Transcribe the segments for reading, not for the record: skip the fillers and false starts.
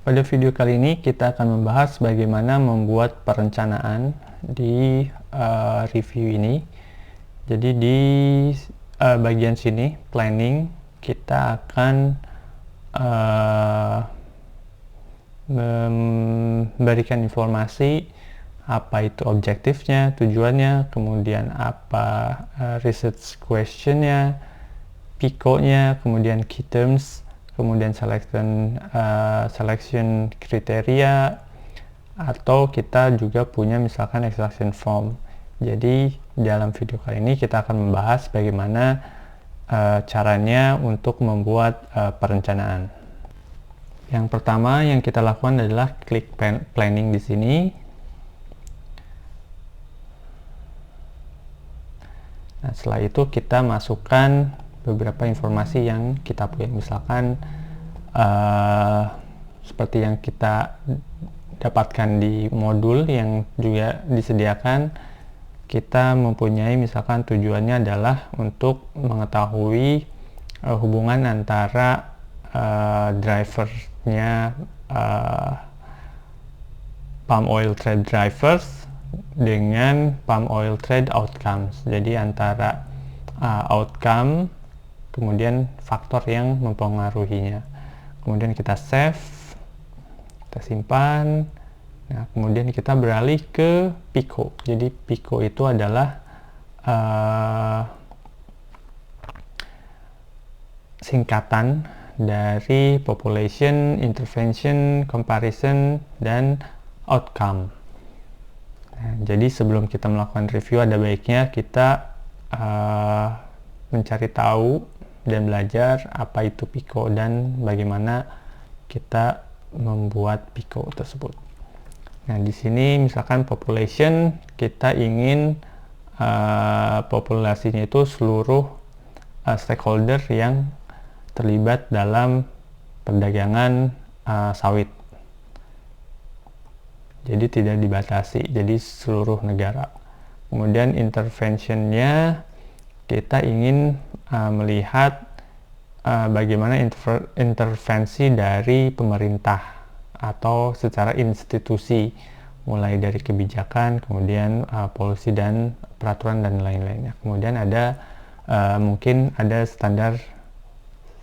Pada video kali ini kita akan membahas bagaimana membuat perencanaan di review ini. Jadi di bagian sini planning kita akan memberikan informasi apa itu objektifnya, tujuannya, kemudian apa research questionnya, PICO-nya, kemudian key terms, kemudian selection kriteria, atau kita juga punya misalkan extraction form. Jadi dalam video kali ini kita akan membahas bagaimana caranya untuk membuat perencanaan. Yang pertama yang kita lakukan adalah klik planning di sini. Nah, setelah itu kita masukkan beberapa informasi yang kita punya, misalkan seperti yang kita dapatkan di modul yang juga disediakan. Kita mempunyai misalkan tujuannya adalah untuk mengetahui hubungan antara drivernya palm oil trade drivers dengan palm oil trade outcomes. Jadi antara outcome kemudian faktor yang mempengaruhinya. Kemudian kita save, kita simpan. Nah, kemudian kita beralih ke PICO. Jadi PICO itu adalah singkatan dari population, intervention, comparison, dan outcome. Nah, jadi sebelum kita melakukan review ada baiknya kita mencari tahu dan belajar apa itu PICO dan bagaimana kita membuat PICO tersebut. Nah, di sini misalkan population, kita ingin populasinya itu seluruh stakeholder yang terlibat dalam perdagangan sawit. Jadi tidak dibatasi, jadi seluruh negara. Kemudian interventionnya kita ingin melihat bagaimana intervensi dari pemerintah atau secara institusi, mulai dari kebijakan, kemudian policy dan peraturan dan lain-lainnya. Kemudian ada mungkin ada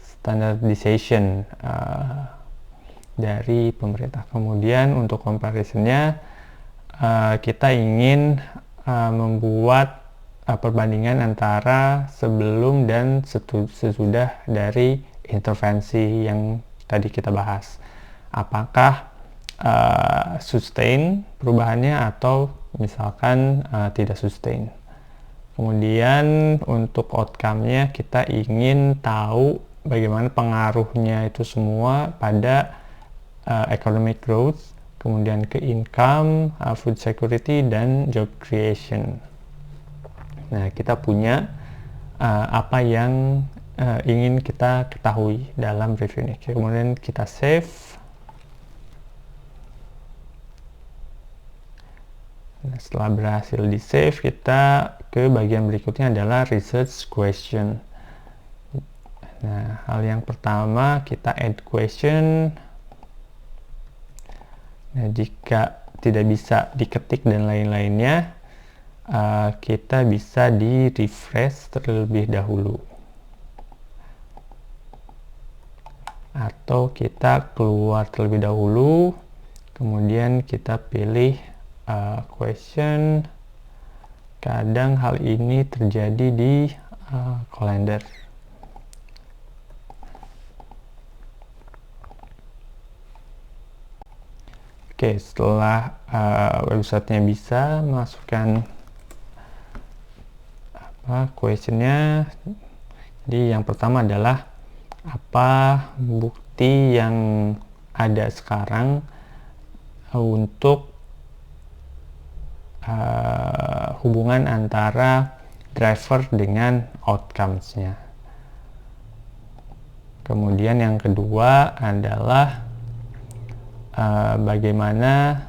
standardization dari pemerintah. Kemudian untuk comparisonnya kita ingin membuat perbandingan antara sebelum dan sesudah dari intervensi yang tadi kita bahas. Apakah sustain perubahannya atau misalkan tidak sustain. Kemudian untuk outcome-nya kita ingin tahu bagaimana pengaruhnya itu semua pada economic growth, kemudian ke income, food security, dan job creation. Nah, kita punya apa yang ingin kita ketahui dalam review ini. Kemudian kita save. Nah, setelah berhasil di save, kita ke bagian berikutnya adalah research question. Nah, hal yang pertama kita add question. Nah, jika tidak bisa diketik dan lain-lainnya, kita bisa di refresh terlebih dahulu, atau kita keluar terlebih dahulu, kemudian kita pilih question. Kadang hal ini terjadi di calendar. Oke, setelah websitenya bisa masukkan questionnya. Jadi yang pertama adalah apa bukti yang ada sekarang untuk hubungan antara driver dengan outcomes-nya. Kemudian yang kedua adalah bagaimana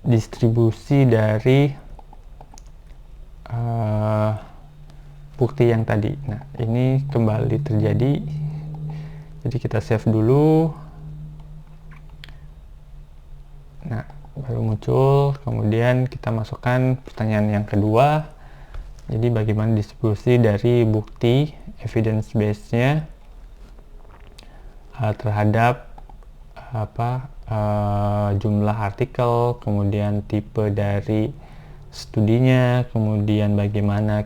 distribusi dari bukti yang tadi. Nah, ini kembali terjadi. Jadi kita save dulu. baru muncul. Kemudian kita masukkan pertanyaan yang kedua, jadi bagaimana distribusi dari bukti evidence base-nya terhadap jumlah artikel, kemudian tipe dari studinya, kemudian bagaimana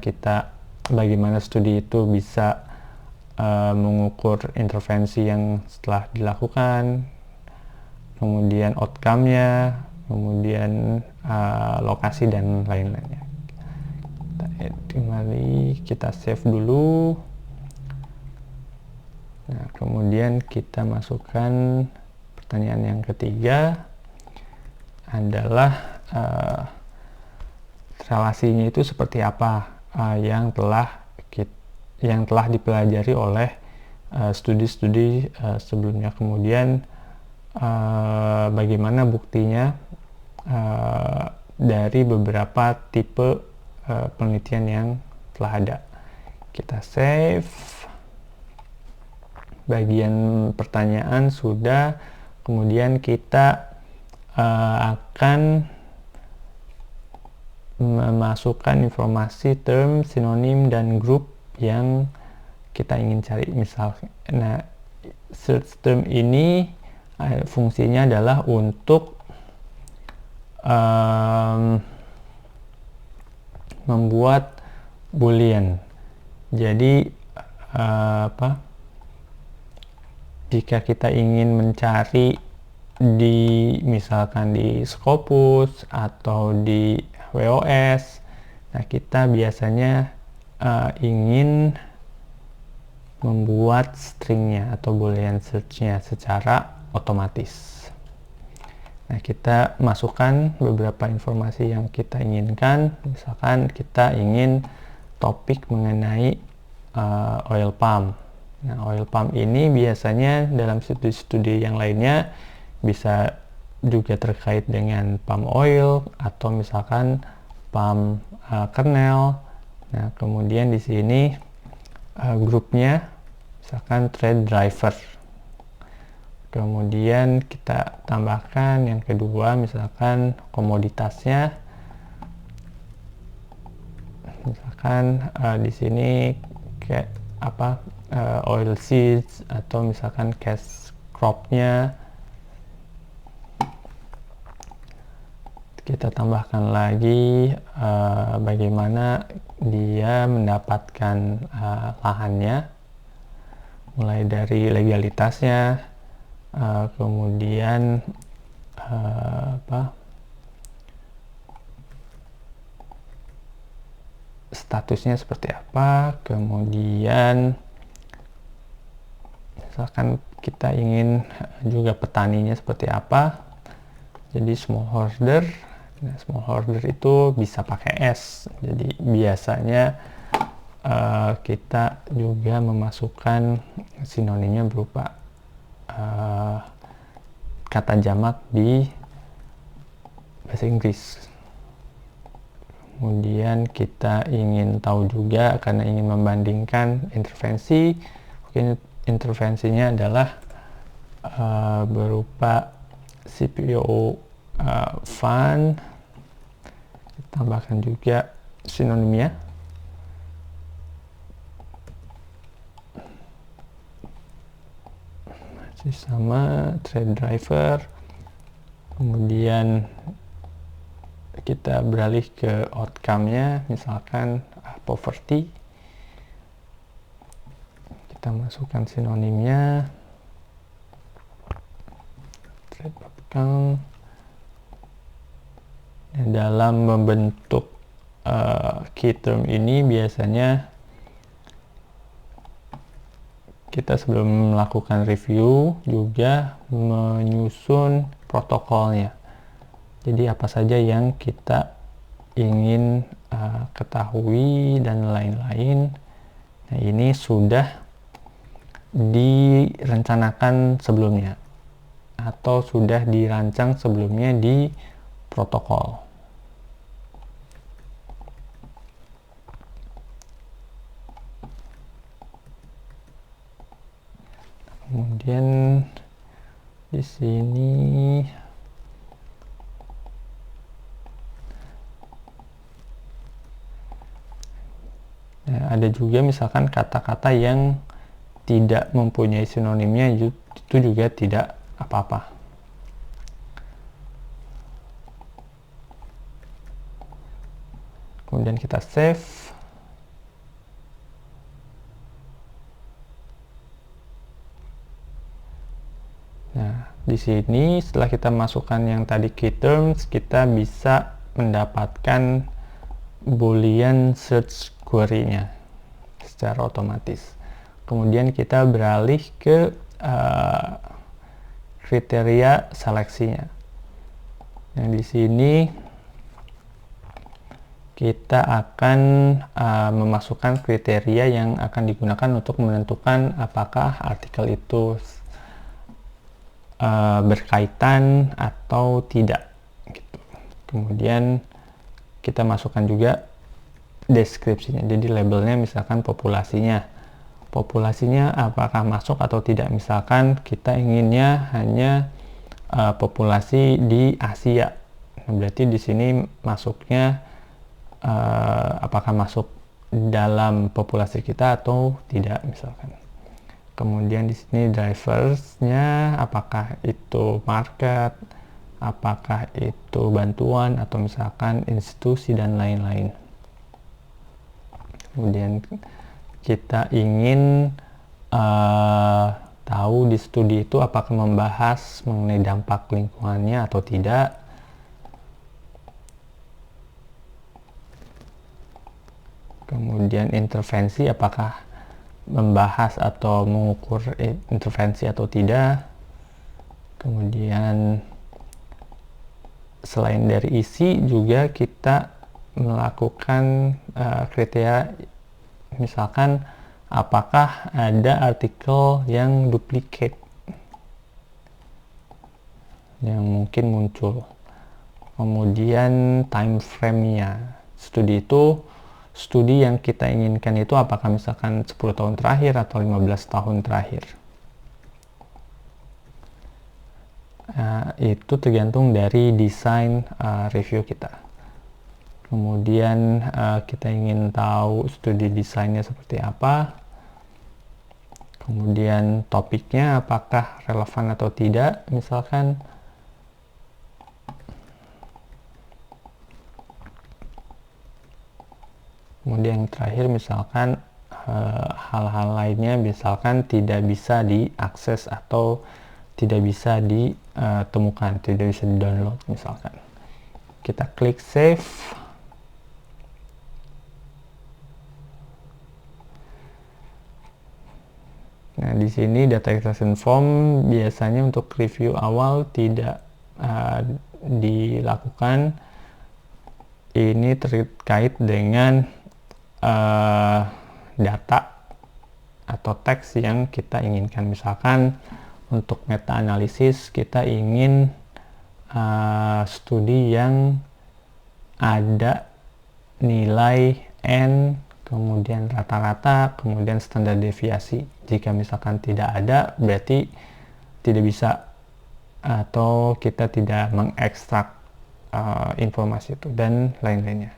studi itu bisa mengukur intervensi yang setelah dilakukan, kemudian outcome-nya, kemudian lokasi dan lain-lainnya. Kembali kita save dulu. Nah, kemudian kita masukkan pertanyaan yang ketiga adalah relasinya itu seperti apa yang telah dipelajari oleh studi-studi sebelumnya. Kemudian bagaimana buktinya dari beberapa tipe penelitian yang telah ada. Kita save. Bagian pertanyaan sudah, kemudian kita akan memasukkan informasi term, sinonim, dan grup yang kita ingin cari. Nah, search term ini fungsinya adalah untuk membuat boolean. Jadi jika kita ingin mencari misalkan di Scopus atau di WOS, nah kita biasanya ingin membuat stringnya atau boolean search-nya secara otomatis. Nah, kita masukkan beberapa informasi yang kita inginkan. Misalkan kita ingin topik mengenai oil palm. Nah, oil palm ini biasanya dalam studi-studi yang lainnya bisa juga terkait dengan palm oil atau misalkan palm kernel. Nah, kemudian di sini grupnya misalkan trade driver. Kemudian kita tambahkan yang kedua misalkan komoditasnya. Misalkan di sini kayak oil seeds atau misalkan cash crop-nya. Kita tambahkan lagi bagaimana dia mendapatkan lahannya, mulai dari legalitasnya, kemudian statusnya seperti apa, kemudian misalkan kita ingin juga petaninya seperti apa. Jadi smallholder. Nah, smallholder itu bisa pakai S. Jadi biasanya kita juga memasukkan sinonimnya berupa kata jamak di bahasa Inggris. Kemudian kita ingin tahu juga karena ingin membandingkan intervensi. Mungkin intervensinya adalah berupa CPO fund. Tambahkan juga sinonimnya. Masih sama trade driver. Kemudian kita beralih ke outcome-nya, misalkan poverty. Kita masukkan sinonimnya. Trade outcome. Dalam membentuk key term ini biasanya kita sebelum melakukan review juga menyusun protokolnya. Jadi apa saja yang kita ingin ketahui dan lain-lain. Nah, ini sudah direncanakan sebelumnya atau sudah dirancang sebelumnya di protokol. Kemudian di sini juga misalkan kata-kata yang tidak mempunyai sinonimnya itu juga tidak apa-apa. Kemudian kita save. Nah, di sini setelah kita masukkan yang tadi key terms, kita bisa mendapatkan Boolean search query-nya secara otomatis. Kemudian kita beralih ke kriteria seleksinya. Yang di sini kita akan memasukkan kriteria yang akan digunakan untuk menentukan apakah artikel itu berkaitan atau tidak gitu. Kemudian kita masukkan juga deskripsinya, jadi labelnya misalkan populasinya apakah masuk atau tidak. Misalkan kita inginnya hanya populasi di Asia, berarti di sini masuknya apakah masuk dalam populasi kita atau tidak misalkan. Kemudian di sini driversnya apakah itu market, apakah itu bantuan atau misalkan institusi dan lain-lain. Kemudian kita ingin tahu di studi itu apakah membahas mengenai dampak lingkungannya atau tidak. Kemudian intervensi, apakah membahas atau mengukur intervensi atau tidak. Kemudian selain dari isi juga kita melakukan kriteria, misalkan apakah ada artikel yang duplicate yang mungkin muncul. Kemudian time frame-nya, studi yang kita inginkan itu apakah misalkan 10 tahun terakhir atau 15 tahun terakhir. Itu tergantung dari desain review kita. Kemudian kita ingin tahu studi desainnya seperti apa. Kemudian topiknya apakah relevan atau tidak misalkan. Kemudian yang terakhir misalkan hal-hal lainnya misalkan tidak bisa diakses atau tidak bisa ditemukan, tidak bisa di-download misalkan. Kita klik save. Nah, di sini data extraction form biasanya untuk review awal tidak dilakukan. Ini terkait dengan data atau teks yang kita inginkan. Misalkan untuk meta analisis kita ingin studi yang ada nilai N, kemudian rata-rata, kemudian standar deviasi. Jika misalkan tidak ada, berarti tidak bisa atau kita tidak mengekstrak informasi itu dan lain-lainnya.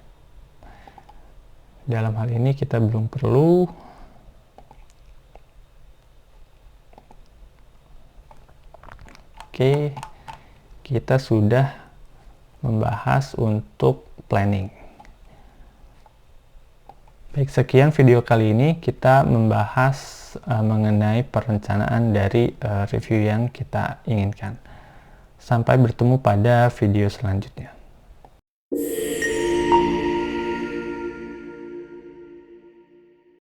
Dalam hal ini kita belum perlu. Oke, kita sudah membahas untuk planning. Baik, sekian video kali ini kita membahas mengenai perencanaan dari review yang kita inginkan. Sampai bertemu pada video selanjutnya.